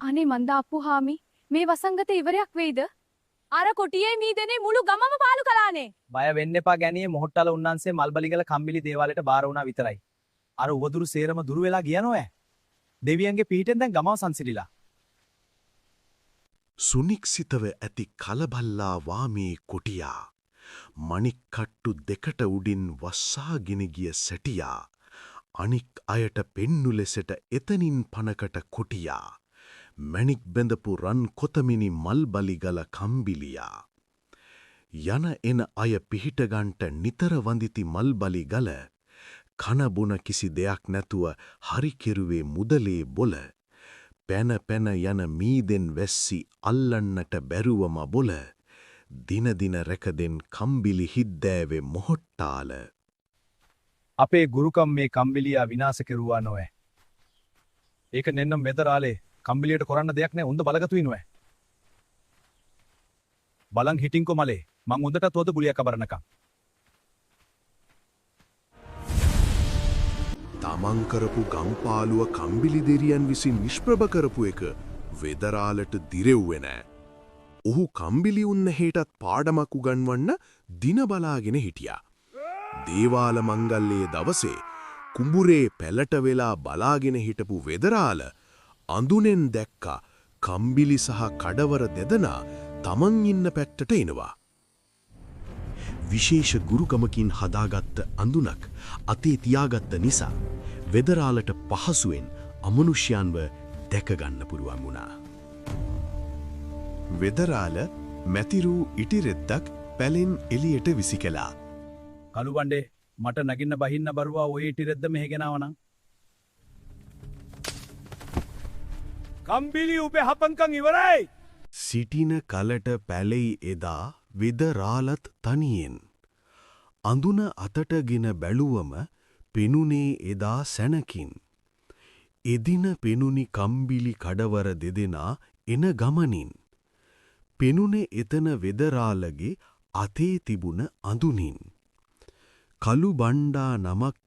අනේ මන්ද අප්පුහාමි මේ වසංගත ඉවරයක් වෙයිද? අර කොටියේ මීදෙනේ මුළු ගමම පාලු කළානේ. බය වෙන්න එපා ගැණියේ මොහොට්ටල උන්නාන්සේ මල්බලිගල කම්බිලි දේවාලයට බාර වුණා විතරයි. අර උවදුරු සේරම දුරු වෙලා ගියනෝ ඈ. දෙවියන්ගේ පිහිටෙන් දැන් ගමව සංසිලිලා. සුනික්සිතව ඇති කලබල්ලා වාමේ කොටියා මණික් කට්ටු දෙකට උඩින් වස්සාගෙන ගිය සැටියා අනික් අයට පෙන්නු ලෙසට එතනින් පනකට කොටියා මණික් බැඳපු රන් කොතමිනි මල්බලිගල කම්බිලියා යන එන අය පිහිටගන්ට නිතර වඳිති මල්බලිගල කන බොන කිසි දෙයක් නැතුව හරි කෙරුවේ මුදලේ බොල පැන පැන යන මීදෙන් වැස්සි අල්ලන්නට බැරුවම බොල දින දින රැකදෙන් කම්බිලි හිද්දෑවේ මොහොට්ටාල අපේ ගුරුකම් මේ කම්බිලියා විනාශ කෙරුවා නොවේ. ඒක නෙන්නම් මෙතරාලේ කම්බිලියට කරන්න දෙයක් නෑ උන්ද බලගතු ඉනුවේ. බලන් හිටින්කො මලේ මං උන්දට තෝද ගුලියක් අබරනකම්. තමන් කරපු ගම්පාලුව කම්බිලි දෙරියන් විසින් නිෂ්ප්‍රභ කරපු එක වෙදරාලට දිරෙව්වේ නෑ. ඔහු කම්බිලි උන්න හේටත් පාඩමක් උගන්වන්න දින බලාගෙන හිටියා. දේවාල මංගල්‍යයේ දවසේ කුඹුරේ පැලට වෙලා බලාගෙන හිටපු වෙදරාල අඳුනෙන් දැක්කා කම්බිලි සහ කඩවර දෙදෙනා තමන් ඉන්න පැත්තට එනවා. විශේෂ ගුරුකමකින් හදාගත්ත අඳුනක් අතේ තියාගත්ත නිසා වෙදරාලට පහසුවෙන් අමනුෂ්‍යයන්ව දැකගන්න පුළුවන් වුණා. වෙදරාල මැතිරූ ඉටිරෙද්දක් පැලෙන් එළියට විසි කළා. කළු බණ්ඩේ මට නගින්න බහින්න බරුවා ඔය ඉටිරෙද්ද මෙහෙ ගෙනාවනම්. කම්බිලි උපේ හපන්කම් ඉවරයි. සිටින කලට පැලෙයි එදා වෙදරාලත් තනියෙන්. අඳුන අතටගෙන බැලුවම පෙනුනේ එදා සැනකින්. එදින පෙනුනි කම්බිලි කඩවර දෙදෙනා එන ගමනින්. පෙනුනේ එතන වෙදරාලගේ අතේ තිබුණ අඳුනින්. කළු බණ්ඩා නමක්